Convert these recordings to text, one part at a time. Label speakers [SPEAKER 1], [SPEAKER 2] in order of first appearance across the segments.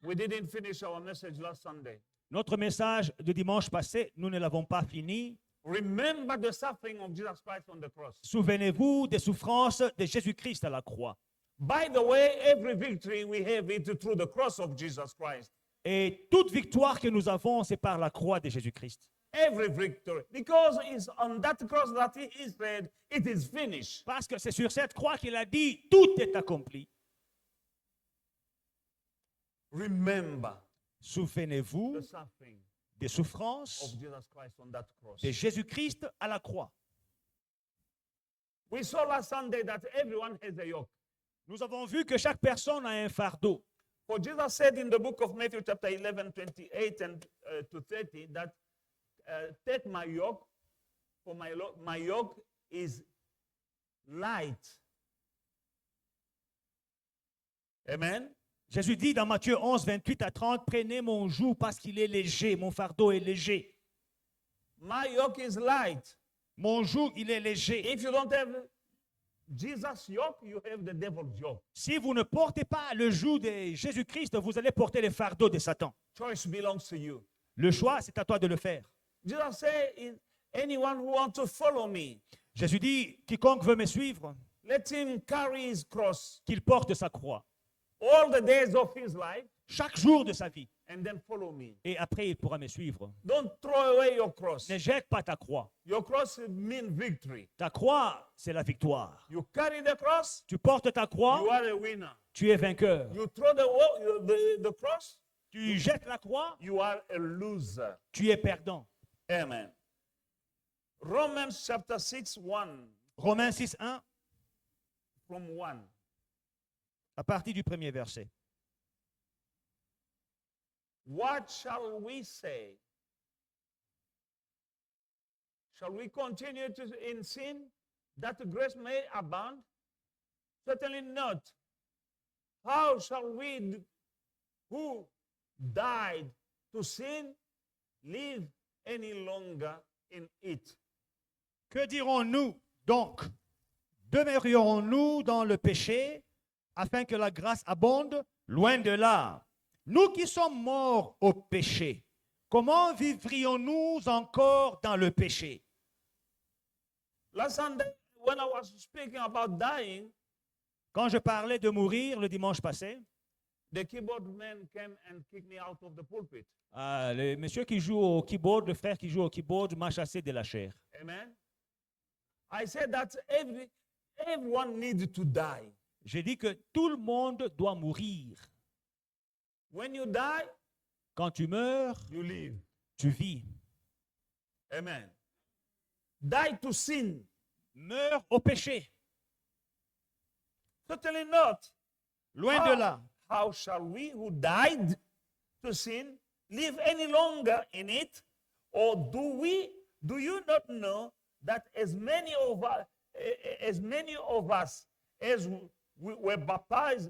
[SPEAKER 1] We didn't finish our message last Sunday.
[SPEAKER 2] Notre message de dimanche passé, nous ne l'avons pas fini.
[SPEAKER 1] Remember the suffering of Jesus Christ on the cross.
[SPEAKER 2] Souvenez-vous des souffrances de Jésus-Christ à la croix.
[SPEAKER 1] By the way, every victory we have it through the cross of Jesus Christ.
[SPEAKER 2] Et toute victoire que nous avons, c'est par la croix de Jésus-Christ.
[SPEAKER 1] Every victory. Because it's on that cross that he said, it is finished.
[SPEAKER 2] Parce que c'est sur cette croix qu'il a dit, tout est accompli.
[SPEAKER 1] Remember
[SPEAKER 2] Souvenez-vous
[SPEAKER 1] the suffering
[SPEAKER 2] des souffrances
[SPEAKER 1] of Jesus Christ on that cross.
[SPEAKER 2] de Jésus-Christ à la croix.
[SPEAKER 1] We saw last Sunday that everyone has a yoke.
[SPEAKER 2] Nous avons vu que chaque personne a un fardeau.
[SPEAKER 1] For Jesus said in the book of Matthew chapter 11, 28 and to 30 that take my yoke, for my yoke is light. Amen.
[SPEAKER 2] Jésus dit dans Matthieu 11, 28 à 30, prenez mon joug parce qu'il est léger, mon fardeau est léger.
[SPEAKER 1] My yoke is light.
[SPEAKER 2] Mon joug, il est léger.
[SPEAKER 1] If you don't have Jesus' yoke, you have the devil's yoke.
[SPEAKER 2] Si vous ne portez pas le joug de Jésus-Christ, vous allez porter le fardeau de Satan.
[SPEAKER 1] Choice belongs to you.
[SPEAKER 2] Le choix, c'est à toi de le faire.
[SPEAKER 1] Jesus said, anyone who wants to follow me,
[SPEAKER 2] Jésus dit, quiconque veut me suivre,
[SPEAKER 1] let him carry his cross
[SPEAKER 2] qu'il porte sa croix.
[SPEAKER 1] all the days of his life
[SPEAKER 2] Chaque jour de sa vie.
[SPEAKER 1] and then follow me.
[SPEAKER 2] Et après, il pourra me suivre.
[SPEAKER 1] Don't throw away your cross.
[SPEAKER 2] Ne jette pas ta croix.
[SPEAKER 1] Your cross means victory.
[SPEAKER 2] Ta croix, c'est la victoire.
[SPEAKER 1] You carry the cross,
[SPEAKER 2] Tu portes ta croix,
[SPEAKER 1] you are a winner.
[SPEAKER 2] tu es vainqueur.
[SPEAKER 1] You throw the cross,
[SPEAKER 2] Tu jettes la croix,
[SPEAKER 1] you are a loser.
[SPEAKER 2] tu es perdant.
[SPEAKER 1] Amen. Romans chapter 6, 1
[SPEAKER 2] Romains 6, 1,
[SPEAKER 1] from 1.
[SPEAKER 2] à partir du premier verset.
[SPEAKER 1] What shall we say? Shall we continue in sin that grace may abound? Certainly not. How shall we who died to sin live any longer in it?
[SPEAKER 2] Que dirons-nous donc? Demeurerons-nous dans le péché afin que la grâce abonde? Loin de là. Nous qui sommes morts au péché, comment vivrions-nous encore dans le péché?
[SPEAKER 1] Last Sunday, when I was speaking about dying,
[SPEAKER 2] Quand je parlais de mourir le dimanche passé,
[SPEAKER 1] the keyboard man came and kicked me out of the pulpit.
[SPEAKER 2] le monsieur qui joue au keyboard, le frère qui joue au keyboard m'a chassé de la chair.
[SPEAKER 1] Amen. I said that everyone needs to die.
[SPEAKER 2] J'ai dit que tout le monde doit mourir.
[SPEAKER 1] When you die,
[SPEAKER 2] Quand tu meurs,
[SPEAKER 1] you live.
[SPEAKER 2] tu vis.
[SPEAKER 1] Amen. Die to sin.
[SPEAKER 2] Meurs au péché.
[SPEAKER 1] Certainly not.
[SPEAKER 2] Loin de là.
[SPEAKER 1] How shall we who died to sin live any longer in it? Or do you not know that as many of us as we were baptized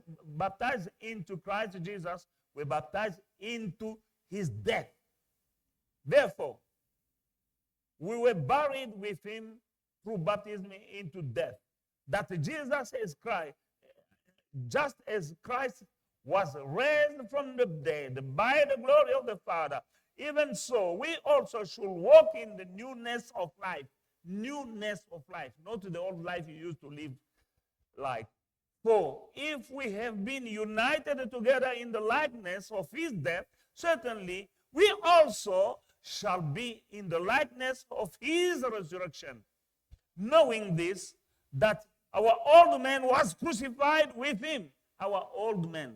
[SPEAKER 1] into Christ Jesus, were baptized into his death. Therefore, we were buried with him through baptism into death, that Jesus is Christ, just as Christ was raised from the dead by the glory of the Father, even so we also should walk in the newness of life. Newness of life, not the old life you used to live like. For if we have been united together in the likeness of his death, certainly we also shall be in the likeness of his resurrection. Knowing this, that our old man was crucified with him. Our old man.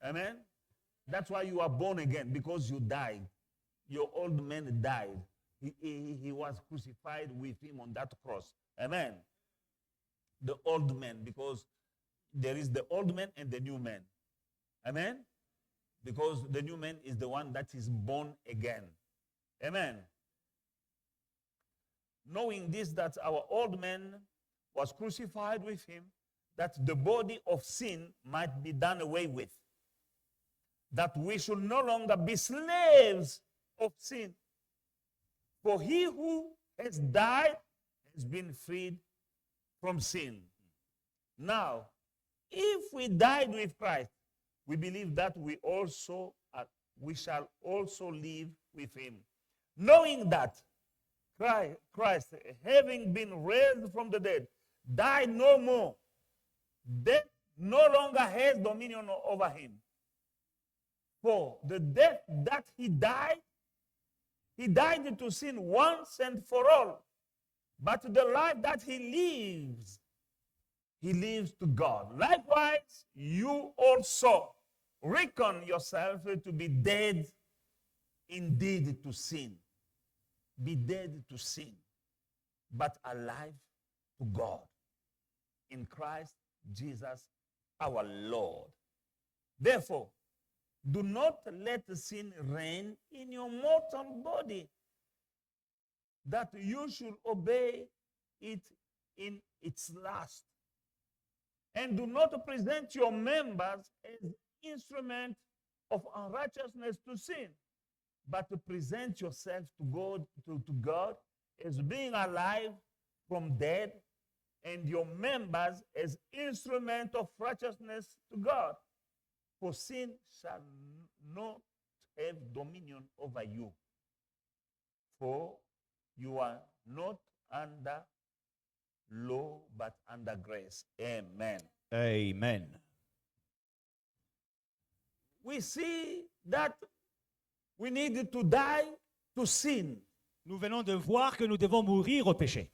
[SPEAKER 1] Amen? That's why you are born again, because you died. Your old man died. He was crucified with him on that cross. Amen? The old man, because there is the old man and the new man. Amen? Because the new man is the one that is born again. Amen? Knowing this, that our old man was crucified with him, that the body of sin might be done away with, that we should no longer be slaves of sin. For he who has died has been freed from sin. Now, if we died with Christ, we believe that we shall also live with him, knowing that Christ, having been raised from the dead, died no more. Death no longer has dominion over him. For the death that he died to sin once and for all. But the life that he lives to God. Likewise, you also reckon yourself to be dead indeed to sin. Be dead to sin, but alive to God in Christ Jesus our Lord. Therefore, do not let sin reign in your mortal body, that you should obey it in its lust. And do not present your members as instruments of unrighteousness to sin, but to present yourself to God as being alive from dead, and your members as instruments of righteousness to God. For sin shall not have dominion over you, for you are not under law, but under grace. Amen.
[SPEAKER 2] Amen.
[SPEAKER 1] We see that we need to die to sin.
[SPEAKER 2] Nous venons de voir que nous devons mourir au péché.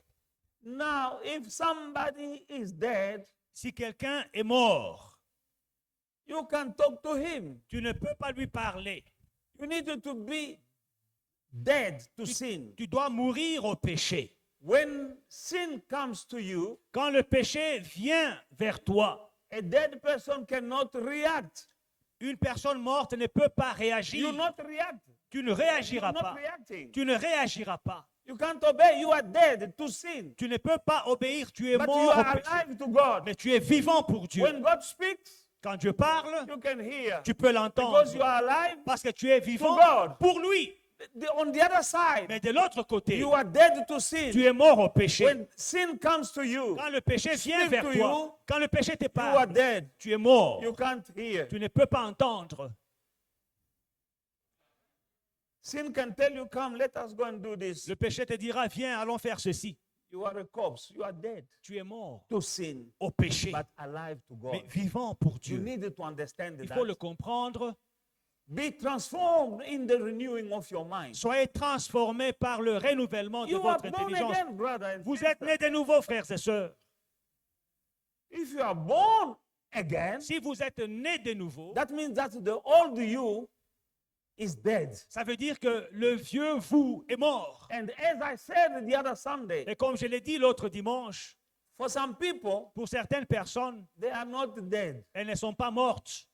[SPEAKER 1] Now, if somebody is dead,
[SPEAKER 2] Si quelqu'un est mort,
[SPEAKER 1] you can talk to him.
[SPEAKER 2] tu ne peux pas lui parler.
[SPEAKER 1] You need to be dead to sin.
[SPEAKER 2] Tu dois mourir au péché.
[SPEAKER 1] When sin comes to you,
[SPEAKER 2] Quand le péché vient vers toi,
[SPEAKER 1] a dead person cannot react.
[SPEAKER 2] une personne morte ne peut pas réagir.
[SPEAKER 1] You not react.
[SPEAKER 2] Tu ne
[SPEAKER 1] You're
[SPEAKER 2] réagiras
[SPEAKER 1] not
[SPEAKER 2] pas.
[SPEAKER 1] reacting.
[SPEAKER 2] Tu ne réagiras pas.
[SPEAKER 1] You can't obey. You are dead to sin.
[SPEAKER 2] Tu ne peux pas obéir. Tu es
[SPEAKER 1] But you
[SPEAKER 2] mort au
[SPEAKER 1] are
[SPEAKER 2] péché.
[SPEAKER 1] alive to God.
[SPEAKER 2] Mais tu es vivant pour Dieu.
[SPEAKER 1] When God speaks,
[SPEAKER 2] Quand Dieu parle,
[SPEAKER 1] you can hear.
[SPEAKER 2] tu peux
[SPEAKER 1] Because you
[SPEAKER 2] l'entendre.
[SPEAKER 1] are alive
[SPEAKER 2] Parce que tu es vivant
[SPEAKER 1] God.
[SPEAKER 2] pour lui.
[SPEAKER 1] On the other side,
[SPEAKER 2] Mais de l'autre côté,
[SPEAKER 1] you are dead to
[SPEAKER 2] tu
[SPEAKER 1] sin.
[SPEAKER 2] es mort au péché.
[SPEAKER 1] When sin comes to you,
[SPEAKER 2] Quand le péché vient
[SPEAKER 1] speak
[SPEAKER 2] vers
[SPEAKER 1] to
[SPEAKER 2] toi,
[SPEAKER 1] you,
[SPEAKER 2] quand le péché te
[SPEAKER 1] you are
[SPEAKER 2] parle,
[SPEAKER 1] dead.
[SPEAKER 2] tu es mort.
[SPEAKER 1] You can't hear.
[SPEAKER 2] Tu ne peux pas entendre.
[SPEAKER 1] Sin can tell you, come, let us go and do this.
[SPEAKER 2] Le péché te dira, viens, allons faire ceci.
[SPEAKER 1] You are a corpse. You are dead
[SPEAKER 2] Tu es mort
[SPEAKER 1] to sin,
[SPEAKER 2] au péché,
[SPEAKER 1] but alive to God.
[SPEAKER 2] mais vivant pour
[SPEAKER 1] You
[SPEAKER 2] Dieu.
[SPEAKER 1] need to understand
[SPEAKER 2] Il faut le
[SPEAKER 1] that.
[SPEAKER 2] comprendre.
[SPEAKER 1] Be transformed in the renewing of your mind.
[SPEAKER 2] Soyez transformés par le renouvellement de
[SPEAKER 1] You are
[SPEAKER 2] votre
[SPEAKER 1] born
[SPEAKER 2] intelligence.
[SPEAKER 1] again, brother and
[SPEAKER 2] Vous êtes
[SPEAKER 1] sister.
[SPEAKER 2] nés de nouveau, frères et sœurs.
[SPEAKER 1] If you are born again,
[SPEAKER 2] Si vous êtes nés de nouveau,
[SPEAKER 1] that means that the old you is dead.
[SPEAKER 2] ça veut dire que le vieux vous est mort.
[SPEAKER 1] And as I said the other Sunday,
[SPEAKER 2] Et comme je l'ai dit l'autre dimanche,
[SPEAKER 1] for some people,
[SPEAKER 2] pour certaines personnes,
[SPEAKER 1] they are not dead.
[SPEAKER 2] elles ne sont pas mortes.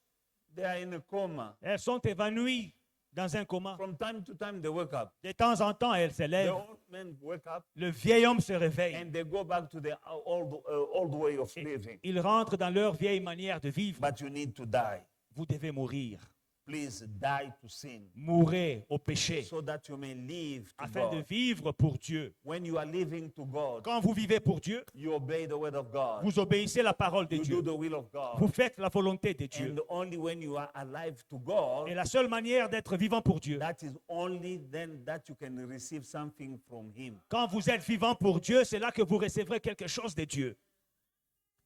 [SPEAKER 1] They are in a coma.
[SPEAKER 2] Elles sont évanouies dans un coma.
[SPEAKER 1] From time to time, they wake up.
[SPEAKER 2] De temps en temps, elles se
[SPEAKER 1] The
[SPEAKER 2] lèvent.
[SPEAKER 1] old men wake up
[SPEAKER 2] Le vieil homme se réveille.
[SPEAKER 1] and they go back to their old way of
[SPEAKER 2] Et
[SPEAKER 1] living.
[SPEAKER 2] ils rentrent dans leur vieille manière de vivre.
[SPEAKER 1] But you need to die.
[SPEAKER 2] Vous devez mourir.
[SPEAKER 1] Please die to sin
[SPEAKER 2] Mourez au péché
[SPEAKER 1] so that you may live to
[SPEAKER 2] afin de
[SPEAKER 1] God.
[SPEAKER 2] vivre pour Dieu.
[SPEAKER 1] When you are living to God,
[SPEAKER 2] Quand vous vivez pour Dieu,
[SPEAKER 1] you obey the word of God.
[SPEAKER 2] vous obéissez la parole de
[SPEAKER 1] You do
[SPEAKER 2] Dieu.
[SPEAKER 1] the will of God.
[SPEAKER 2] Vous faites la volonté de Dieu.
[SPEAKER 1] And only when you are alive to God,
[SPEAKER 2] Et la seule manière d'être vivant pour Dieu,
[SPEAKER 1] that is only then that you can receive something from Him.
[SPEAKER 2] quand vous êtes vivant pour Dieu, c'est là que vous recevrez quelque chose de Dieu.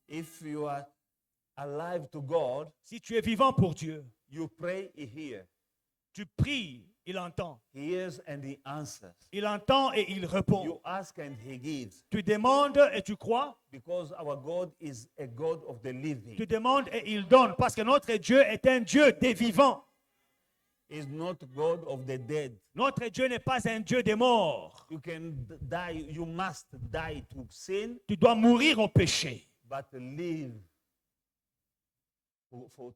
[SPEAKER 1] If you are alive to God,
[SPEAKER 2] Si tu es vivant pour Dieu,
[SPEAKER 1] you pray, He hears.
[SPEAKER 2] tu pries, il entend.
[SPEAKER 1] He hears and He answers.
[SPEAKER 2] Il entend et il répond.
[SPEAKER 1] You ask and He gives.
[SPEAKER 2] Tu demandes et tu crois.
[SPEAKER 1] Because our God is a God of the living.
[SPEAKER 2] Tu demandes et il donne. Parce que notre Dieu est un Dieu des vivants.
[SPEAKER 1] Is not God of the dead.
[SPEAKER 2] Notre Dieu n'est pas un Dieu des morts.
[SPEAKER 1] You can die, you must die to sin,
[SPEAKER 2] Tu dois mourir au péché,
[SPEAKER 1] but live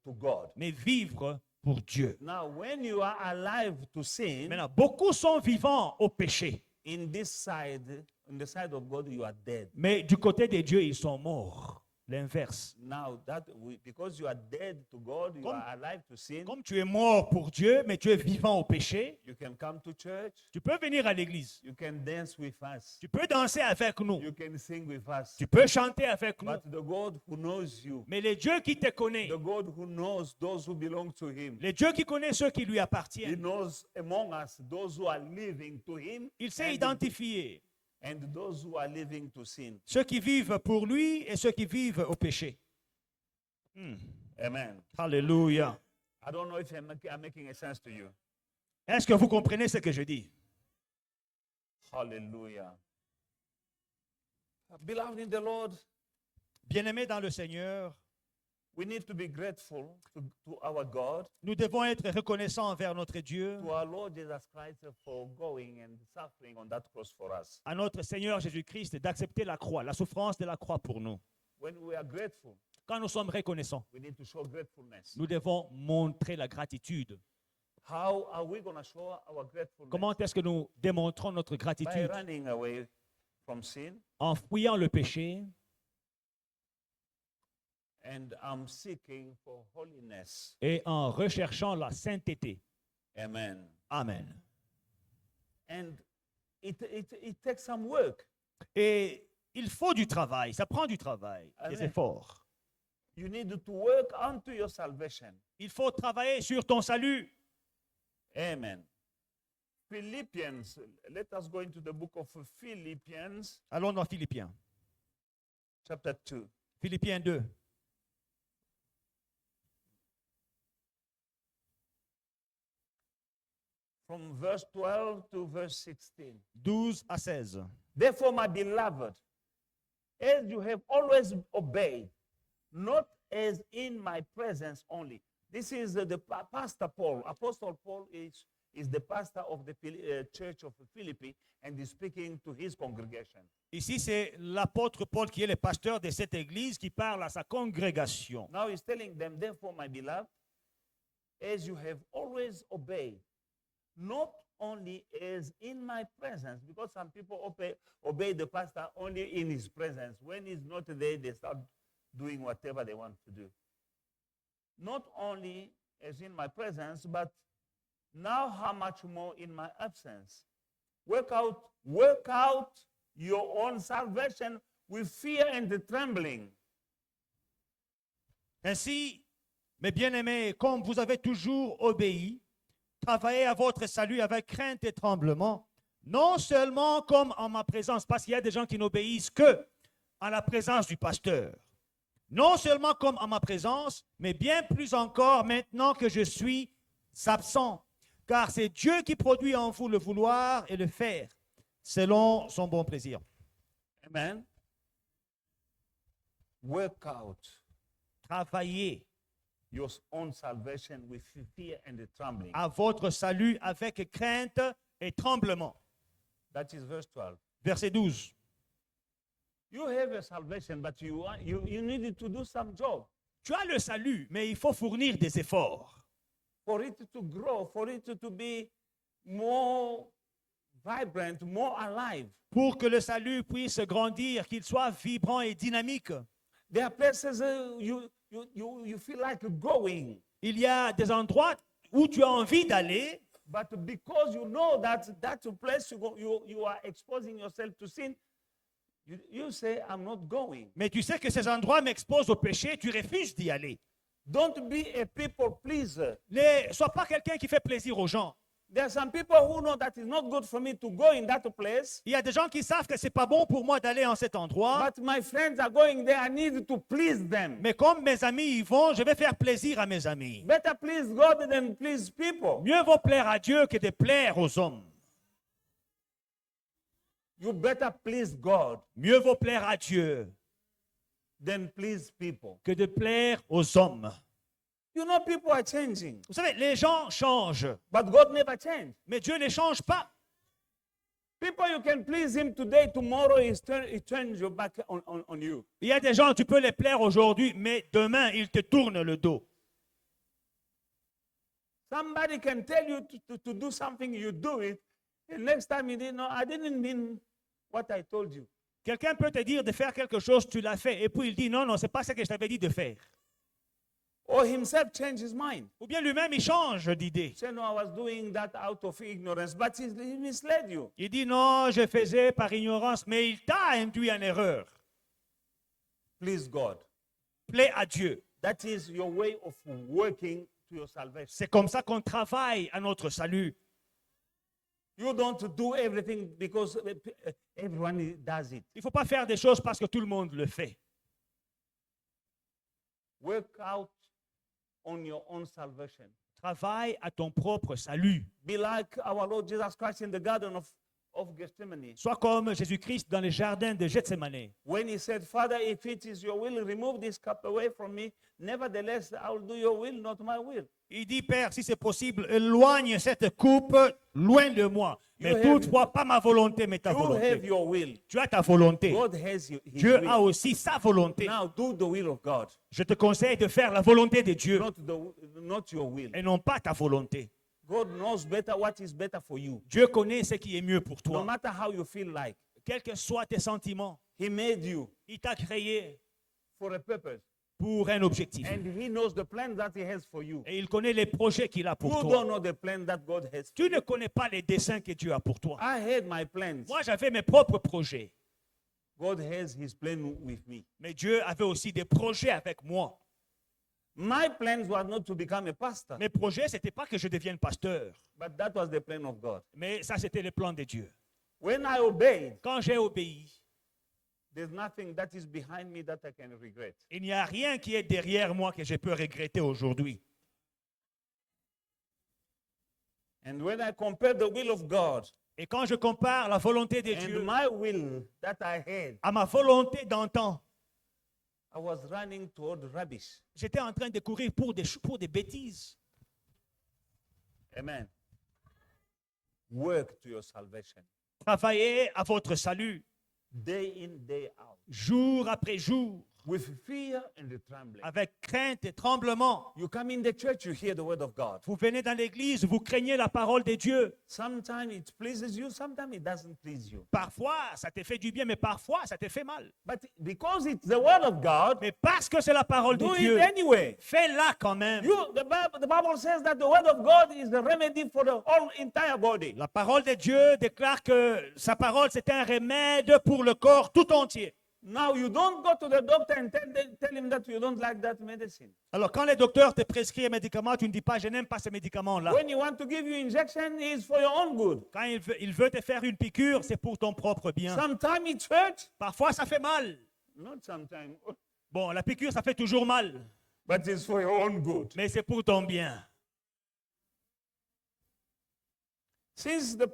[SPEAKER 1] to God.
[SPEAKER 2] mais vivre pour Dieu.
[SPEAKER 1] Now, when you are alive to sin,
[SPEAKER 2] Maintenant, beaucoup sont vivants au péché,
[SPEAKER 1] in the side of God, you are dead.
[SPEAKER 2] mais du côté de Dieu, ils sont morts. l'inverse.
[SPEAKER 1] Now because you are dead to God, you
[SPEAKER 2] Comme-
[SPEAKER 1] are alive to sin,
[SPEAKER 2] Comme tu es mort pour Dieu, mais tu es vivant au péché,
[SPEAKER 1] you can come to church,
[SPEAKER 2] tu peux venir à l'église.
[SPEAKER 1] you can dance with us,
[SPEAKER 2] Tu peux danser avec nous.
[SPEAKER 1] you can sing with us.
[SPEAKER 2] Tu peux chanter avec nous.
[SPEAKER 1] But the God who knows you,
[SPEAKER 2] Mais les dieux qui te connaissent,
[SPEAKER 1] the God who knows those who belong to Him,
[SPEAKER 2] les dieux qui connaissent ceux qui lui
[SPEAKER 1] He
[SPEAKER 2] appartiennent,
[SPEAKER 1] knows among us those who are living to Him
[SPEAKER 2] il sait
[SPEAKER 1] and,
[SPEAKER 2] identifier
[SPEAKER 1] and those who are living to sin.
[SPEAKER 2] ceux qui vivent pour lui et ceux qui vivent au péché.
[SPEAKER 1] Amen.
[SPEAKER 2] Alléluia.
[SPEAKER 1] I don't know if I'm making a sense to you.
[SPEAKER 2] Est-ce que vous comprenez ce que je dis?
[SPEAKER 1] Hallelujah. Beloved in the Lord,
[SPEAKER 2] Bien-aimés dans le Seigneur,
[SPEAKER 1] we need to be grateful to our God,
[SPEAKER 2] nous devons être reconnaissants envers notre Dieu,
[SPEAKER 1] to our Lord Jesus Christ for going and suffering on that cross for us.
[SPEAKER 2] à notre Seigneur Jésus-Christ d'accepter la croix, la souffrance de la croix pour nous.
[SPEAKER 1] When we are grateful,
[SPEAKER 2] Quand nous sommes reconnaissants,
[SPEAKER 1] we need to show gratefulness.
[SPEAKER 2] nous devons montrer la gratitude.
[SPEAKER 1] How are we going to show our gratefulness?
[SPEAKER 2] Comment est-ce que nous démontrons notre
[SPEAKER 1] By
[SPEAKER 2] gratitude?
[SPEAKER 1] running away from sin
[SPEAKER 2] En fuyant le péché
[SPEAKER 1] and I'm seeking for holiness.
[SPEAKER 2] et en recherchant la sainteté.
[SPEAKER 1] Amen.
[SPEAKER 2] Amen.
[SPEAKER 1] And it takes some work.
[SPEAKER 2] Et il faut du travail, ça prend du travail, des
[SPEAKER 1] Amen.
[SPEAKER 2] efforts.
[SPEAKER 1] You need to work unto your salvation.
[SPEAKER 2] Il faut travailler sur ton salut.
[SPEAKER 1] Amen. Philippians, let us go into the book of Philippians,
[SPEAKER 2] Allons dans Philippiens.
[SPEAKER 1] chapter 2.
[SPEAKER 2] Philippiens 2.
[SPEAKER 1] From verse 12 to verse 16.
[SPEAKER 2] 12 à 16.
[SPEAKER 1] Therefore, my beloved, as you have always obeyed, not as in my presence only. This is Pastor Paul. Apostle Paul is the pastor of the church of Philippi and is speaking to his congregation.
[SPEAKER 2] Ici, c'est l'apôtre Paul qui est le pasteur de cette église qui parle à sa congrégation.
[SPEAKER 1] Now he's telling them, therefore, my beloved, as you have always obeyed, not only as in my presence, because some people obey the pastor only in his presence. When he's not there, they start doing whatever they want to do. Not only as in my presence, but now how much more in my absence. Work out your own salvation with fear and trembling.
[SPEAKER 2] Ainsi, mes bien-aimés, comme vous avez toujours obéi, travaillez à votre salut avec crainte et tremblement, non seulement comme en ma présence, parce qu'il y a des gens qui n'obéissent que à la présence du pasteur. Non seulement comme en ma présence, mais bien plus encore maintenant que je suis absent, car c'est Dieu qui produit en vous le vouloir et le faire, selon son bon plaisir.
[SPEAKER 1] Amen. Work out
[SPEAKER 2] Travaillez
[SPEAKER 1] your own salvation with fear and trembling.
[SPEAKER 2] à votre salut avec crainte et tremblement.
[SPEAKER 1] That is verse 12.
[SPEAKER 2] Verset 12.
[SPEAKER 1] You have a salvation, but you need to do some job
[SPEAKER 2] Tu as le salut, mais il faut fournir des efforts
[SPEAKER 1] for it to grow, for it to be more vibrant, more alive.
[SPEAKER 2] pour que le salut puisse grandir, qu'il soit vibrant et dynamique.
[SPEAKER 1] There are places you feel like going,
[SPEAKER 2] Il y a des endroits où tu as envie d'aller,
[SPEAKER 1] but because you know that place you are exposing yourself to sin, you say, I'm not going.
[SPEAKER 2] mais tu sais que ces endroits m'exposent au péché, tu refuses d'y aller.
[SPEAKER 1] Don't be a people pleaser.
[SPEAKER 2] Ne sois pas quelqu'un qui fait plaisir aux gens.
[SPEAKER 1] There are some people who know that it's not good for me to go in that place,
[SPEAKER 2] Il y a des gens qui savent que c'est pas bon pour moi d'aller en cet endroit,
[SPEAKER 1] but my friends are going there. I need to please them.
[SPEAKER 2] mais comme mes amis y vont, je vais faire plaisir à mes amis.
[SPEAKER 1] Better please God than please people.
[SPEAKER 2] Mieux vaut plaire à Dieu que de plaire aux hommes.
[SPEAKER 1] You better please God
[SPEAKER 2] Mieux vaut plaire à Dieu
[SPEAKER 1] than please people.
[SPEAKER 2] que de plaire aux hommes.
[SPEAKER 1] You know, people are changing,
[SPEAKER 2] Vous savez, les gens changent,
[SPEAKER 1] but God never changed.
[SPEAKER 2] mais Dieu ne change pas.
[SPEAKER 1] People, you can please Him today, tomorrow He turns your back on you.
[SPEAKER 2] Il y a des gens, tu peux les plaire aujourd'hui, mais demain, ils te tournent le dos.
[SPEAKER 1] Somebody can tell you to do something, you do it, and next time you didn't know, I didn't mean what I told you.
[SPEAKER 2] Quelqu'un peut te dire de faire quelque chose, tu l'as fait, et puis il dit non, non, c'est pas ce que je t'avais dit de faire.
[SPEAKER 1] Or himself change his mind.
[SPEAKER 2] Ou bien lui-même, il change d'idée.
[SPEAKER 1] Say, no, I was doing that out of ignorance, but he misled you.
[SPEAKER 2] Il dit non, je faisais par ignorance, mais il t'a induit en erreur.
[SPEAKER 1] Please God.
[SPEAKER 2] Plaît à Dieu.
[SPEAKER 1] That is your way of working to your salvation.
[SPEAKER 2] C'est comme ça qu'on travaille à notre salut.
[SPEAKER 1] You don't do everything because everyone does it.
[SPEAKER 2] Il ne faut pas faire des choses parce que tout le monde le fait.
[SPEAKER 1] Work out on your own salvation.
[SPEAKER 2] Travaille à ton propre salut.
[SPEAKER 1] Be like our Lord Jesus Christ in the garden of Gethsemane.
[SPEAKER 2] Sois comme Jésus-Christ dans les jardins de Gethsemane.
[SPEAKER 1] When he said, Father, if it is your will, remove this cup away from me. Nevertheless, I will do your will, not my will.
[SPEAKER 2] Il dit, Père, si c'est possible, éloigne cette coupe loin de moi. Mais
[SPEAKER 1] have-
[SPEAKER 2] toutefois, pas ma volonté, mais ta
[SPEAKER 1] You have
[SPEAKER 2] volonté.
[SPEAKER 1] your will.
[SPEAKER 2] Tu as ta volonté.
[SPEAKER 1] God has his
[SPEAKER 2] Dieu
[SPEAKER 1] will.
[SPEAKER 2] a aussi sa volonté.
[SPEAKER 1] Now do the will of God,
[SPEAKER 2] Je te conseille de faire la volonté de Dieu
[SPEAKER 1] not your will.
[SPEAKER 2] et non pas ta volonté.
[SPEAKER 1] God knows better what is better for you.
[SPEAKER 2] Dieu connaît ce qui est mieux pour
[SPEAKER 1] No
[SPEAKER 2] toi.
[SPEAKER 1] matter how you feel like,
[SPEAKER 2] Quels que soient tes sentiments,
[SPEAKER 1] he made you
[SPEAKER 2] il t'a créé
[SPEAKER 1] for a purpose.
[SPEAKER 2] pour un objectif.
[SPEAKER 1] And he knows the plan that he has for you.
[SPEAKER 2] Et il connaît les projets qu'il a pour
[SPEAKER 1] You
[SPEAKER 2] toi.
[SPEAKER 1] don't know the plan that God has for
[SPEAKER 2] Tu
[SPEAKER 1] you.
[SPEAKER 2] ne connais pas les desseins que Dieu a pour toi.
[SPEAKER 1] I had my plans.
[SPEAKER 2] Moi, j'avais mes propres projets.
[SPEAKER 1] God has his plan with me.
[SPEAKER 2] Mais Dieu avait aussi des projets avec moi.
[SPEAKER 1] My plans were not to become a pastor,
[SPEAKER 2] Mes projets, ce n'était pas que je devienne pasteur.
[SPEAKER 1] but that was the plan of God.
[SPEAKER 2] Mais ça, c'était le plan de Dieu.
[SPEAKER 1] When I obeyed,
[SPEAKER 2] Quand j'ai obéi,
[SPEAKER 1] there's nothing that is behind me that I can regret.
[SPEAKER 2] il n'y a rien qui est derrière moi que je peux regretter aujourd'hui.
[SPEAKER 1] And when I compare the will of God
[SPEAKER 2] Et quand je compare la volonté de
[SPEAKER 1] and
[SPEAKER 2] Dieu
[SPEAKER 1] my will that I had,
[SPEAKER 2] à ma volonté d'antan,
[SPEAKER 1] I was running toward rubbish.
[SPEAKER 2] j'étais en train de courir pour des bêtises.
[SPEAKER 1] Amen. Work to your salvation.
[SPEAKER 2] Travaillez à votre salut,
[SPEAKER 1] Day in, day out.
[SPEAKER 2] jour après jour,
[SPEAKER 1] With fear and trembling.
[SPEAKER 2] avec crainte et tremblement.
[SPEAKER 1] You come in the church, you hear the word of God.
[SPEAKER 2] Vous venez dans l'église, vous craignez la parole de Dieu.
[SPEAKER 1] Sometimes it pleases you, sometimes it doesn't please you.
[SPEAKER 2] Parfois, ça te fait du bien, mais parfois, ça te fait mal.
[SPEAKER 1] But because it's the word of God,
[SPEAKER 2] Mais parce que c'est la parole
[SPEAKER 1] do
[SPEAKER 2] de
[SPEAKER 1] it
[SPEAKER 2] Dieu,
[SPEAKER 1] anyway.
[SPEAKER 2] fais-la quand même.
[SPEAKER 1] The Bible says that the word of God is the remedy for the whole entire body.
[SPEAKER 2] La parole de Dieu déclare que sa parole, c'est un remède pour le corps tout entier.
[SPEAKER 1] Now you don't go to the doctor and tell him that you don't like that medicine.
[SPEAKER 2] Alors, quand les docteurs te prescrivent un médicament, tu ne dis pas, je n'aime pas ce médicament-là.
[SPEAKER 1] When you want to give you injection, it's for your own good.
[SPEAKER 2] Quand il veut te faire une piqûre, c'est pour ton propre bien.
[SPEAKER 1] Sometimes it hurts,
[SPEAKER 2] Parfois, ça fait mal.
[SPEAKER 1] not sometimes,
[SPEAKER 2] Bon, la piqûre, ça fait toujours mal,
[SPEAKER 1] but it's for your own good.
[SPEAKER 2] mais c'est pour ton bien.
[SPEAKER 1] Since the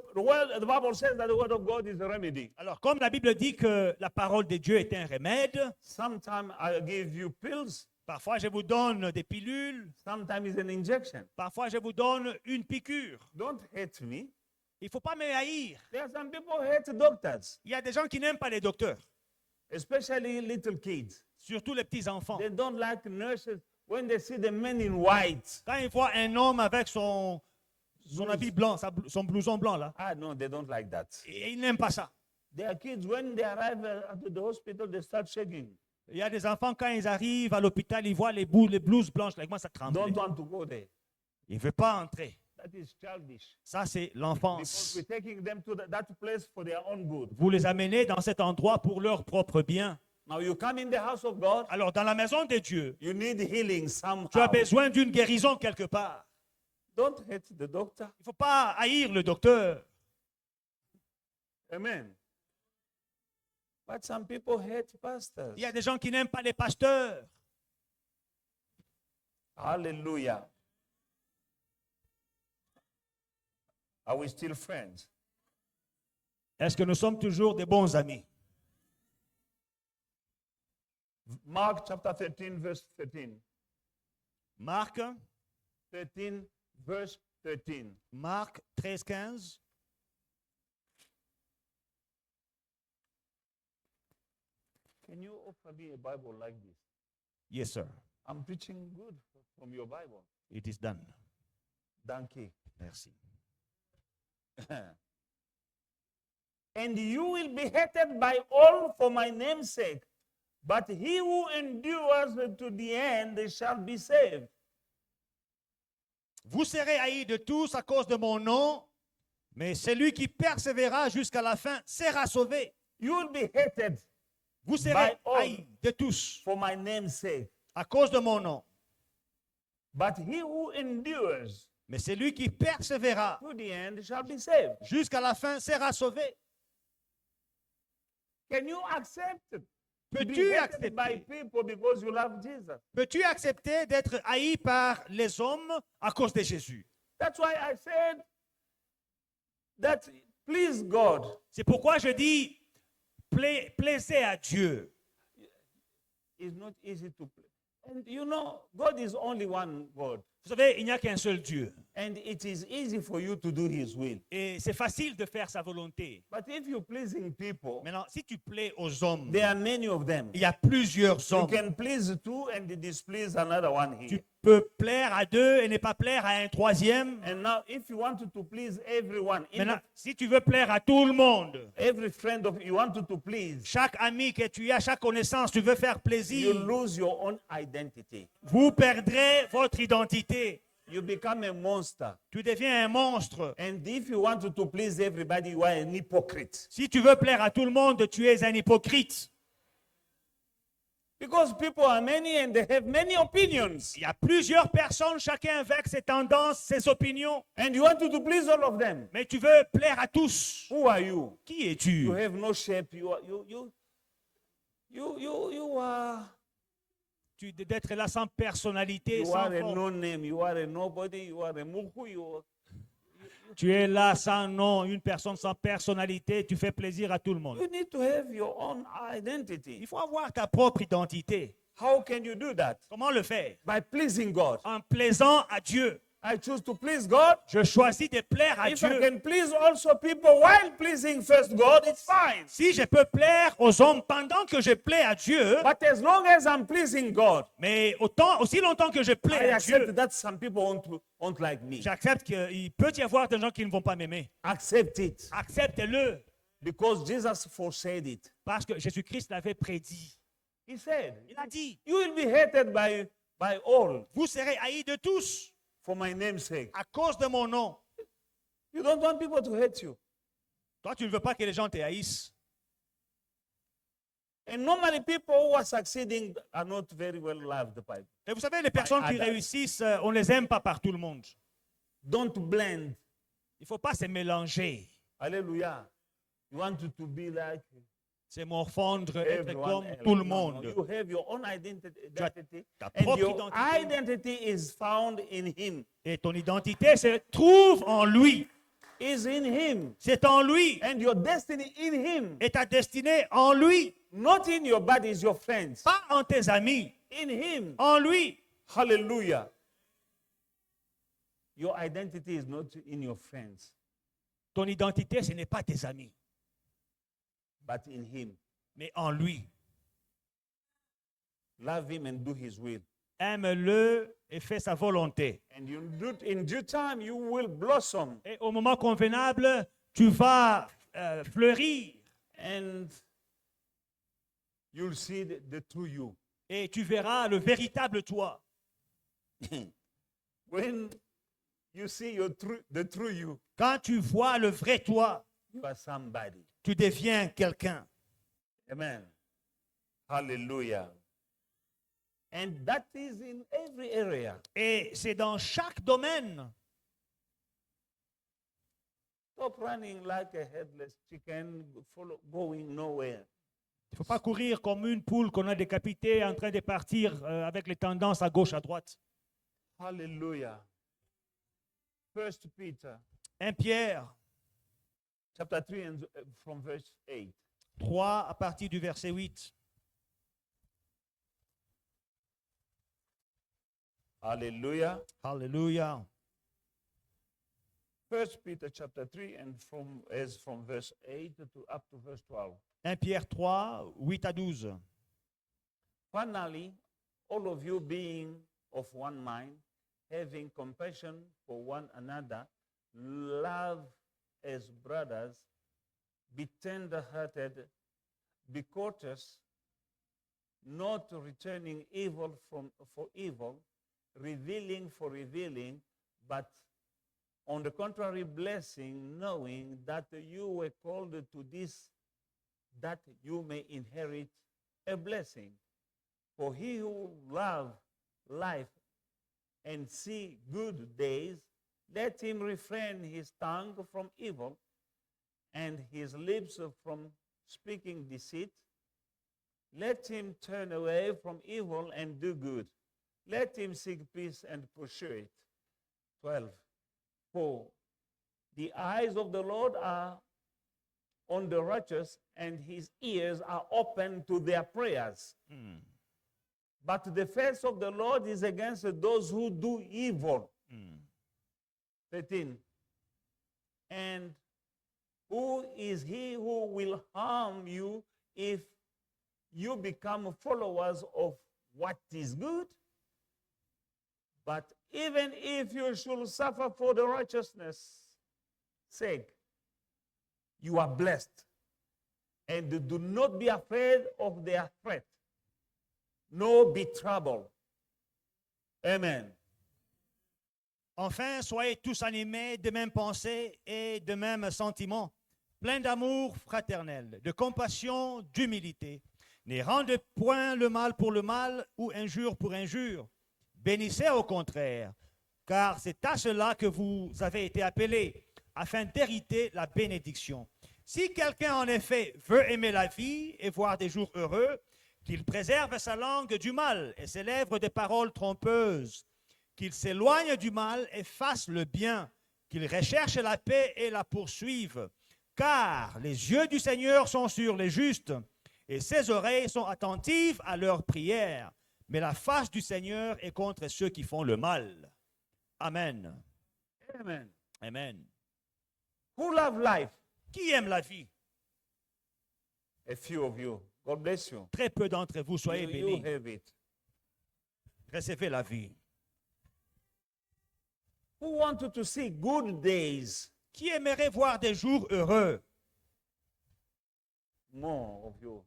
[SPEAKER 1] Bible says that the word of God is a remedy,
[SPEAKER 2] Alors, comme la Bible dit que la parole de Dieu est un remède,
[SPEAKER 1] sometimes I give you pills,
[SPEAKER 2] parfois je vous donne des pilules,
[SPEAKER 1] sometimes it's an injection.
[SPEAKER 2] parfois je vous donne une piqûre.
[SPEAKER 1] Don't hate me.
[SPEAKER 2] Il ne faut pas me haïr.
[SPEAKER 1] There are some people who hate doctors,
[SPEAKER 2] Il y a des gens qui n'aiment pas les docteurs,
[SPEAKER 1] especially little kids.
[SPEAKER 2] surtout les petits-enfants.
[SPEAKER 1] They don't like nurses when they see the men in white.
[SPEAKER 2] Quand ils voient un homme avec son habit blanc, son blouson blanc, là,
[SPEAKER 1] Ah, no, they don't like that.
[SPEAKER 2] et ils n'aiment pas ça.
[SPEAKER 1] Their kids, when they arrive at the hospital, they start shaking.
[SPEAKER 2] Il y a des enfants, quand ils arrivent à l'hôpital, ils voient les blouses blanches, là, ils commencent à trembler.
[SPEAKER 1] Don't want to go there.
[SPEAKER 2] Ils ne veulent pas entrer.
[SPEAKER 1] That is childish.
[SPEAKER 2] Ça, c'est
[SPEAKER 1] Because
[SPEAKER 2] l'enfance.
[SPEAKER 1] we're taking them to that place for their own good.
[SPEAKER 2] Vous les amenez dans cet endroit pour leur propre bien.
[SPEAKER 1] Now you come in the house of God,
[SPEAKER 2] Alors, dans la maison de Dieu,
[SPEAKER 1] you need healing
[SPEAKER 2] tu as
[SPEAKER 1] somehow.
[SPEAKER 2] besoin d'une guérison quelque part.
[SPEAKER 1] Don't hate the doctor.
[SPEAKER 2] Il ne faut pas haïr le docteur.
[SPEAKER 1] Amen. But some people hate pastors.
[SPEAKER 2] Il y a des gens qui n'aiment pas les pasteurs.
[SPEAKER 1] Hallelujah. Are we still friends?
[SPEAKER 2] Est-ce que nous sommes toujours des bons amis?
[SPEAKER 1] Mark chapter 13, verse 13.
[SPEAKER 2] Marc,
[SPEAKER 1] 13, verse 13.
[SPEAKER 2] Marc 13, 15.
[SPEAKER 1] Can you offer me a Bible like this?
[SPEAKER 2] Yes, sir.
[SPEAKER 1] I'm preaching good from your Bible.
[SPEAKER 2] It is done.
[SPEAKER 1] Donkey.
[SPEAKER 2] Merci.
[SPEAKER 1] And you will be hated by all for my name's sake. But he who endures to the end shall be saved.
[SPEAKER 2] Vous serez haïs de tous à cause de mon nom, mais celui qui persévérera jusqu'à la fin sera sauvé.
[SPEAKER 1] You will be hated
[SPEAKER 2] Vous serez
[SPEAKER 1] by all
[SPEAKER 2] haïs de tous
[SPEAKER 1] for my name's sake.
[SPEAKER 2] à cause de mon nom,
[SPEAKER 1] But he who endures
[SPEAKER 2] mais celui qui persévérera
[SPEAKER 1] to the end shall be saved.
[SPEAKER 2] jusqu'à la fin sera sauvé.
[SPEAKER 1] Can you accept to be
[SPEAKER 2] Peux-tu
[SPEAKER 1] hated by
[SPEAKER 2] accepter,
[SPEAKER 1] people because you love Jesus?
[SPEAKER 2] peux-tu accepter d'être haï par les hommes à cause de Jésus?
[SPEAKER 1] That's why I said that please God.
[SPEAKER 2] C'est pourquoi je dis, plaisez à Dieu.
[SPEAKER 1] It's not easy to play. And you know, God is only one God.
[SPEAKER 2] Vous savez, il n'y a qu'un seul Dieu.
[SPEAKER 1] And it is easy for you to do his will.
[SPEAKER 2] Et c'est facile de faire sa volonté.
[SPEAKER 1] But if you're pleasing people,
[SPEAKER 2] Maintenant, si tu plais aux hommes,
[SPEAKER 1] there are many of them.
[SPEAKER 2] il y a plusieurs
[SPEAKER 1] You
[SPEAKER 2] hommes.
[SPEAKER 1] can please two and displease another one here.
[SPEAKER 2] Tu peux plaire à deux et ne pas plaire à un troisième.
[SPEAKER 1] And now, if you want to please everyone,
[SPEAKER 2] Maintenant, si tu veux plaire à tout le monde,
[SPEAKER 1] every friend of you want to please,
[SPEAKER 2] chaque ami que tu as, chaque connaissance, tu veux faire
[SPEAKER 1] you
[SPEAKER 2] plaisir,
[SPEAKER 1] lose your own identity.
[SPEAKER 2] vous perdrez votre identité.
[SPEAKER 1] You become a monster.
[SPEAKER 2] Tu deviens un monstre.
[SPEAKER 1] And if you want to please everybody, you are an hypocrite.
[SPEAKER 2] Si tu veux plaire à tout le monde, tu es un hypocrite.
[SPEAKER 1] Because people are many and they have many opinions.
[SPEAKER 2] Il y a plusieurs personnes, chacun avec ses tendances, ses opinions,
[SPEAKER 1] And you want to please all of them.
[SPEAKER 2] mais tu veux plaire à tous.
[SPEAKER 1] Who are you?
[SPEAKER 2] Qui es-tu?
[SPEAKER 1] You have no shape. You are
[SPEAKER 2] D'être là sans personnalité,
[SPEAKER 1] you
[SPEAKER 2] sans
[SPEAKER 1] are a
[SPEAKER 2] forme.
[SPEAKER 1] no name. You are a nobody. You are a muku.
[SPEAKER 2] Tu es là sans nom, une personne sans personnalité, tu fais plaisir à tout le monde.
[SPEAKER 1] You need to have your own identity.
[SPEAKER 2] Il faut avoir ta propre identité.
[SPEAKER 1] How can you do that?
[SPEAKER 2] Comment le faire?
[SPEAKER 1] By pleasing God.
[SPEAKER 2] En plaisant à Dieu.
[SPEAKER 1] I choose to please God.
[SPEAKER 2] Je choisis de plaire à
[SPEAKER 1] If I
[SPEAKER 2] Dieu.
[SPEAKER 1] can please also people while pleasing first God, it's fine.
[SPEAKER 2] Si je peux plaire aux hommes pendant que je plais à Dieu,
[SPEAKER 1] But as long as I'm pleasing God,
[SPEAKER 2] mais aussi longtemps que je plais
[SPEAKER 1] I
[SPEAKER 2] à
[SPEAKER 1] accept
[SPEAKER 2] Dieu,
[SPEAKER 1] that some people won't like me.
[SPEAKER 2] j'accepte qu'il peut y avoir des gens qui ne vont pas m'aimer.
[SPEAKER 1] Accept it.
[SPEAKER 2] Accepte-le,
[SPEAKER 1] Because Jesus foresaid it.
[SPEAKER 2] parce que Jésus-Christ l'avait prédit.
[SPEAKER 1] He said,
[SPEAKER 2] Il a dit,
[SPEAKER 1] you will be hated by all
[SPEAKER 2] vous serez haïs de tous
[SPEAKER 1] for my name's sake.
[SPEAKER 2] à cause de mon nom.
[SPEAKER 1] You don't want people to hate you.
[SPEAKER 2] Toi, tu ne veux pas que les gens te haïssent.
[SPEAKER 1] And normally people who are succeeding are not very well loved by.
[SPEAKER 2] Et vous savez, les personnes qui
[SPEAKER 1] others.
[SPEAKER 2] réussissent, on ne les aime pas par tout le monde.
[SPEAKER 1] Don't blend.
[SPEAKER 2] Il ne faut pas se mélanger.
[SPEAKER 1] Hallelujah. You want to be like
[SPEAKER 2] Se morfondre, être
[SPEAKER 1] everyone
[SPEAKER 2] comme
[SPEAKER 1] else.
[SPEAKER 2] tout le
[SPEAKER 1] No, no.
[SPEAKER 2] monde.
[SPEAKER 1] You have your own identity,
[SPEAKER 2] Tu as ta
[SPEAKER 1] and
[SPEAKER 2] propre
[SPEAKER 1] your
[SPEAKER 2] identité.
[SPEAKER 1] identity is found in Him.
[SPEAKER 2] Et ton identité se trouve en lui.
[SPEAKER 1] Is in Him.
[SPEAKER 2] C'est en lui.
[SPEAKER 1] And your destiny in Him.
[SPEAKER 2] Et ta destinée en lui.
[SPEAKER 1] Not in your bodies, your friends.
[SPEAKER 2] Pas en tes amis.
[SPEAKER 1] In Him.
[SPEAKER 2] En lui.
[SPEAKER 1] Hallelujah. Your identity is not in your friends,
[SPEAKER 2] Ton identité, ce n'est pas tes amis,
[SPEAKER 1] but in Him.
[SPEAKER 2] mais en lui.
[SPEAKER 1] Love Him and do His will.
[SPEAKER 2] Aime-le et fais sa volonté.
[SPEAKER 1] And in due time, you will blossom.
[SPEAKER 2] Et au moment convenable, tu vas fleurir
[SPEAKER 1] And you'll see the true you.
[SPEAKER 2] et tu verras le véritable toi.
[SPEAKER 1] When you see the true you,
[SPEAKER 2] Quand tu vois le vrai toi,
[SPEAKER 1] you are somebody.
[SPEAKER 2] tu deviens quelqu'un.
[SPEAKER 1] Amen. Hallelujah. And that is in every area.
[SPEAKER 2] Et c'est dans chaque domaine.
[SPEAKER 1] Stop running like a headless chicken, going nowhere.
[SPEAKER 2] Il ne faut pas courir comme une poule qu'on a décapitée en train de partir avec les tendances à gauche, à droite.
[SPEAKER 1] Hallelujah. 1 Peter
[SPEAKER 2] 1 Pierre
[SPEAKER 1] chapter 3 and from verse 8.
[SPEAKER 2] 3 à partir du verset 8.
[SPEAKER 1] Hallelujah.
[SPEAKER 2] Alléluia.
[SPEAKER 1] 1 Peter chapter 3 and from verse 8 to up to verse 12.
[SPEAKER 2] 1 Pierre 3, 8 à 12.
[SPEAKER 1] Finally, all of you being of one mind, having compassion for one another, love as brothers, be tender-hearted, be courteous, not returning evil for evil, revealing for revealing, but on the contrary, blessing, knowing that you were called to this, that you may inherit a blessing. For he who loves life and see good days, let him refrain his tongue from evil and his lips from speaking deceit. Let him turn away from evil and do good. Let him seek peace and pursue it. 12. For the eyes of the Lord are on the righteous, and his ears are open to their prayers. But the face of the Lord is against those who do evil. 13. And who is he who will harm you if you become followers of what is good? But even if you should suffer for the righteousness' sake, you are blessed. And do not be afraid of their threat, nor be troubled. Amen.
[SPEAKER 2] Enfin, soyez tous animés de mêmes pensées et de mêmes sentiments, pleins d'amour fraternel, de compassion, d'humilité. Ne rendez point le mal pour le mal ou injure pour injure. Bénissez au contraire, car c'est à cela que vous avez été appelés, afin d'hériter la bénédiction. Si quelqu'un en effet veut aimer la vie et voir des jours heureux, qu'il préserve sa langue du mal et ses lèvres des paroles trompeuses, qu'il s'éloigne du mal et fasse le bien, qu'il recherche la paix et la poursuive. Car les yeux du Seigneur sont sur les justes et ses oreilles sont attentives à leurs prières. Mais la face du Seigneur est contre ceux qui font le mal. Amen.
[SPEAKER 1] Amen.
[SPEAKER 2] Amen.
[SPEAKER 1] Who love life?
[SPEAKER 2] Qui aime la vie?
[SPEAKER 1] A few of you. God bless you.
[SPEAKER 2] Très peu d'entre vous, soyez
[SPEAKER 1] You
[SPEAKER 2] bénis.
[SPEAKER 1] have it.
[SPEAKER 2] Recevez la vie.
[SPEAKER 1] Who wanted to see good days?
[SPEAKER 2] Qui aimerait voir des jours heureux?
[SPEAKER 1] More of you.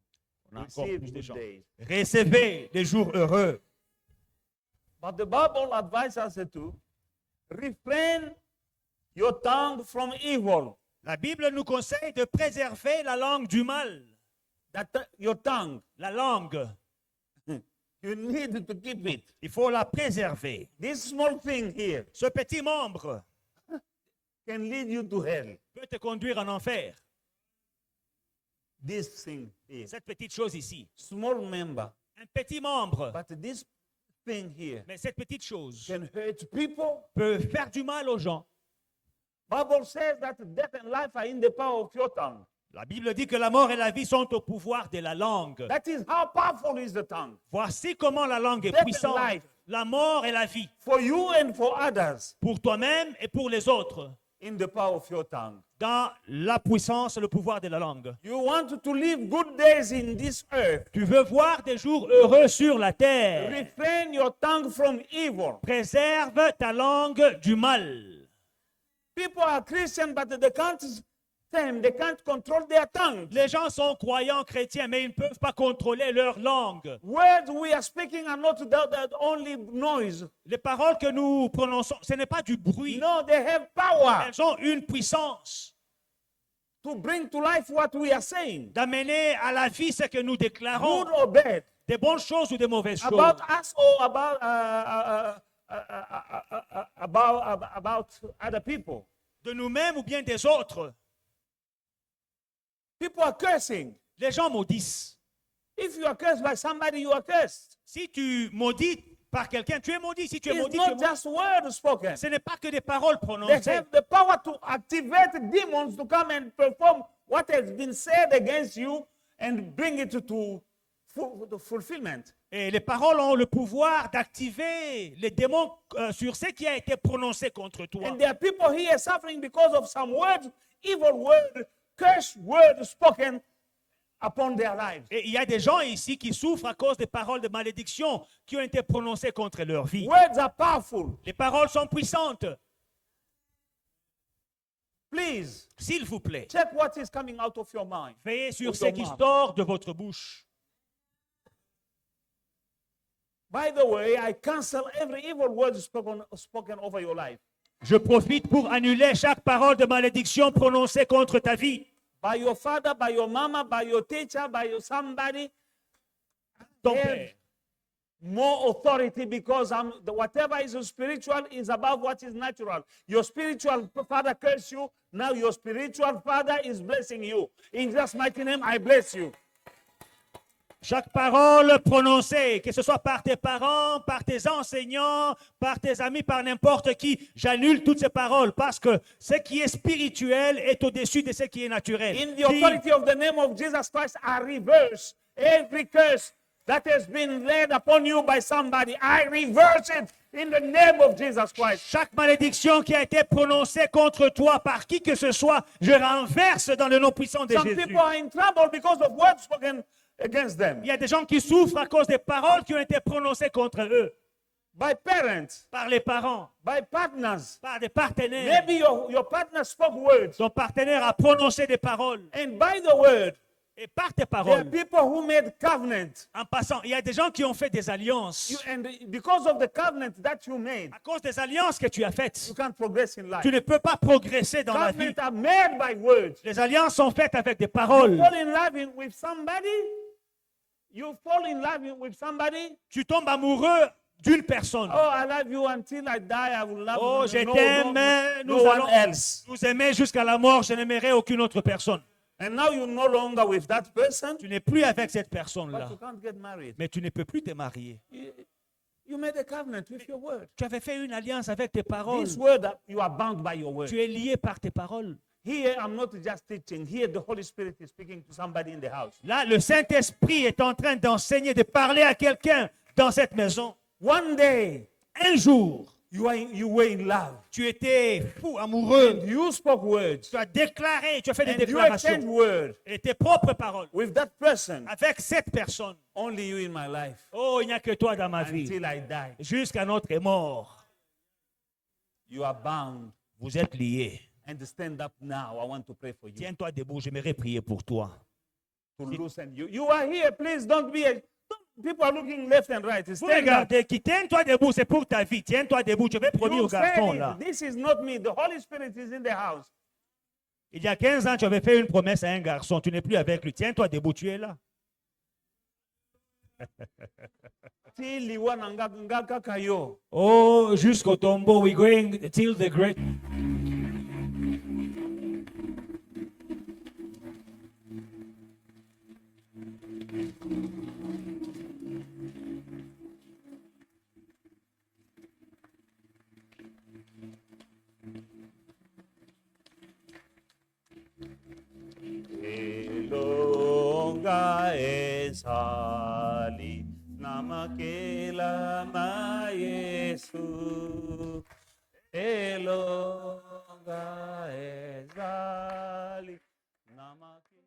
[SPEAKER 2] On a encore
[SPEAKER 1] Receive
[SPEAKER 2] plus de
[SPEAKER 1] good
[SPEAKER 2] gens.
[SPEAKER 1] days.
[SPEAKER 2] Recevez des jours heureux.
[SPEAKER 1] But the Bible advises us to refrain your tongue from evil.
[SPEAKER 2] La Bible nous conseille de préserver la langue du mal.
[SPEAKER 1] Your tongue,
[SPEAKER 2] La langue,
[SPEAKER 1] you need to keep it.
[SPEAKER 2] il faut la préserver.
[SPEAKER 1] This small thing here
[SPEAKER 2] Ce petit membre
[SPEAKER 1] can lead you to hell.
[SPEAKER 2] peut te conduire en enfer.
[SPEAKER 1] This thing here,
[SPEAKER 2] Cette petite chose ici,
[SPEAKER 1] small member,
[SPEAKER 2] un petit membre,
[SPEAKER 1] but this thing here
[SPEAKER 2] mais cette petite chose
[SPEAKER 1] can hurt people.
[SPEAKER 2] peut faire du mal aux gens.
[SPEAKER 1] Bible says that death and life are in the power of your tongue.
[SPEAKER 2] La Bible dit que la mort et la vie sont au pouvoir de la langue.
[SPEAKER 1] That is how powerful is the tongue.
[SPEAKER 2] Voici comment la langue est
[SPEAKER 1] Death and
[SPEAKER 2] puissante.
[SPEAKER 1] life.
[SPEAKER 2] La mort et la vie,
[SPEAKER 1] For you and for others,
[SPEAKER 2] pour toi-même et pour les autres,
[SPEAKER 1] in the power of your tongue.
[SPEAKER 2] dans la puissance et le pouvoir de la langue.
[SPEAKER 1] You want to live good days in this earth.
[SPEAKER 2] Tu veux voir des jours heureux sur la terre.
[SPEAKER 1] Refrain your tongue from evil.
[SPEAKER 2] Préserve ta langue du mal.
[SPEAKER 1] People are Christian, but they can't control their tongue.
[SPEAKER 2] Les gens sont croyants chrétiens, mais ils ne peuvent pas contrôler leur langue.
[SPEAKER 1] Words we are speaking are not that only noise.
[SPEAKER 2] Les paroles que nous prononçons, ce n'est pas du bruit.
[SPEAKER 1] No, they have power
[SPEAKER 2] Elles ont une puissance
[SPEAKER 1] to bring to life what we are saying,
[SPEAKER 2] d'amener à la vie ce que nous déclarons,
[SPEAKER 1] good or bad,
[SPEAKER 2] des bonnes choses ou des mauvaises choses,
[SPEAKER 1] about us or about other people.
[SPEAKER 2] de nous-mêmes ou bien des autres.
[SPEAKER 1] People are cursing.
[SPEAKER 2] Les gens maudissent.
[SPEAKER 1] If you are cursed by somebody, you are cursed.
[SPEAKER 2] Si tu maudis par quelqu'un, tu es maudit. Si tu es
[SPEAKER 1] It's
[SPEAKER 2] maudit, tu es
[SPEAKER 1] not
[SPEAKER 2] maudit.
[SPEAKER 1] just words spoken.
[SPEAKER 2] Ce n'est pas que des paroles
[SPEAKER 1] They
[SPEAKER 2] prononcées.
[SPEAKER 1] have the power to activate demons to come and perform what has been said against you and bring it to fulfillment.
[SPEAKER 2] Et les paroles ont le pouvoir d'activer les démons sur ce qui a été prononcé contre toi.
[SPEAKER 1] And there are people here suffering because of some words, evil word, curse word spoken upon their lives.
[SPEAKER 2] Et il y a des gens ici qui souffrent à cause des paroles de malédiction qui ont été prononcées contre leur vie.
[SPEAKER 1] Words are powerful.
[SPEAKER 2] Les paroles sont puissantes.
[SPEAKER 1] Please Please
[SPEAKER 2] S'il vous plaît,
[SPEAKER 1] check what is coming out of your mind.
[SPEAKER 2] veillez sur
[SPEAKER 1] Ou
[SPEAKER 2] ce
[SPEAKER 1] your
[SPEAKER 2] qui
[SPEAKER 1] mouth.
[SPEAKER 2] sort de votre bouche.
[SPEAKER 1] By the way, I cancel every evil word spoken over your life.
[SPEAKER 2] Je profite pour annuler chaque parole de malédiction prononcée contre ta vie.
[SPEAKER 1] By your father, by your mama, by your teacher, by your somebody.
[SPEAKER 2] Ton
[SPEAKER 1] Have
[SPEAKER 2] père.
[SPEAKER 1] more authority because whatever is spiritual is above what is natural. Your spiritual father curses you. Now your spiritual father is blessing you. In Jesus' mighty name, I bless you.
[SPEAKER 2] Chaque parole prononcée, que ce soit par tes parents, par tes enseignants, par tes amis, par n'importe qui, j'annule toutes ces paroles parce que ce qui est spirituel est au-dessus de ce qui est naturel.
[SPEAKER 1] In the authority of the name of Jesus Christ, I reverse every curse that has been laid upon you by somebody. I reverse it in the name of Jesus Christ.
[SPEAKER 2] Chaque malédiction qui a été prononcée contre toi par qui que ce soit, je renverse dans le nom puissant de
[SPEAKER 1] Some
[SPEAKER 2] Jésus.
[SPEAKER 1] people are in trouble because of words spoken against them
[SPEAKER 2] Il y a des gens qui souffrent à cause des paroles qui ont été prononcées contre eux
[SPEAKER 1] by parents,
[SPEAKER 2] par les parents,
[SPEAKER 1] by partners.
[SPEAKER 2] par des partenaires.
[SPEAKER 1] Maybe your partner spoke words,
[SPEAKER 2] Ton partenaire a prononcé des paroles.
[SPEAKER 1] and by the word,
[SPEAKER 2] Et par tes
[SPEAKER 1] there are
[SPEAKER 2] paroles,
[SPEAKER 1] people who made covenant.
[SPEAKER 2] en passant, il y a des gens qui ont fait des alliances.
[SPEAKER 1] And because of the covenant that you made,
[SPEAKER 2] À cause des alliances que tu as faites,
[SPEAKER 1] you can't progress in life.
[SPEAKER 2] tu ne peux pas progresser dans la vie.
[SPEAKER 1] Covenants are made by words.
[SPEAKER 2] Les alliances sont faites avec des
[SPEAKER 1] You
[SPEAKER 2] paroles.
[SPEAKER 1] fall in love with somebody. You fall in love with somebody.
[SPEAKER 2] Tu tombes amoureux d'une personne.
[SPEAKER 1] Oh, I love you until I die. I will love
[SPEAKER 2] Oh,
[SPEAKER 1] you.
[SPEAKER 2] je
[SPEAKER 1] No,
[SPEAKER 2] t'aime,
[SPEAKER 1] no
[SPEAKER 2] nous
[SPEAKER 1] one
[SPEAKER 2] allons
[SPEAKER 1] else.
[SPEAKER 2] nous aimer jusqu'à la mort, je n'aimerai aucune autre personne.
[SPEAKER 1] And now you're no longer with that person,
[SPEAKER 2] Tu n'es plus avec cette
[SPEAKER 1] but
[SPEAKER 2] personne-là,
[SPEAKER 1] you can't get married.
[SPEAKER 2] mais tu ne peux plus te marier.
[SPEAKER 1] You made a covenant with your word.
[SPEAKER 2] Tu avais fait une alliance avec tes paroles.
[SPEAKER 1] This word, you are bound by your word.
[SPEAKER 2] Tu es lié par tes paroles.
[SPEAKER 1] Here, I'm not just teaching. Here, the Holy Spirit is speaking to somebody in the house.
[SPEAKER 2] Là, le Saint-Esprit est en train d'enseigner, de parler à quelqu'un dans cette maison.
[SPEAKER 1] One day,
[SPEAKER 2] Un jour,
[SPEAKER 1] you were in love.
[SPEAKER 2] tu étais fou, amoureux.
[SPEAKER 1] And you spoke words.
[SPEAKER 2] Tu as déclaré, tu as fait des
[SPEAKER 1] And you exchanged
[SPEAKER 2] déclarations.
[SPEAKER 1] words
[SPEAKER 2] Et tes propres paroles.
[SPEAKER 1] with that person.
[SPEAKER 2] Avec cette personne.
[SPEAKER 1] Only you in my life
[SPEAKER 2] Oh, il n'y a que toi dans ma vie.
[SPEAKER 1] until I die.
[SPEAKER 2] Jusqu'à notre mort.
[SPEAKER 1] You are bound.
[SPEAKER 2] Vous êtes liés.
[SPEAKER 1] And stand up now. I want to pray for you.
[SPEAKER 2] Tiens-toi debout, j'aimerais prier pour toi.
[SPEAKER 1] To loosen you. You are here. Please don't be people are looking left and right.
[SPEAKER 2] Vous
[SPEAKER 1] Stand up.
[SPEAKER 2] regardez, qui tiens-toi debout, c'est pour ta vie. Tiens-toi debout, je vais promis
[SPEAKER 1] You
[SPEAKER 2] au garçon
[SPEAKER 1] said
[SPEAKER 2] là.
[SPEAKER 1] it. This is not me. The Holy Spirit is in the house.
[SPEAKER 2] Il y a 15 ans, tu avais fait une promesse à un garçon. Tu n'es plus avec lui. Tiens-toi debout, tu es là.
[SPEAKER 1] Till you want ngakakayo.
[SPEAKER 2] Oh, jusqu'au tombeau, we're going till the great.
[SPEAKER 1] Elonga esali namakela ma Yesu. Elonga esali namakela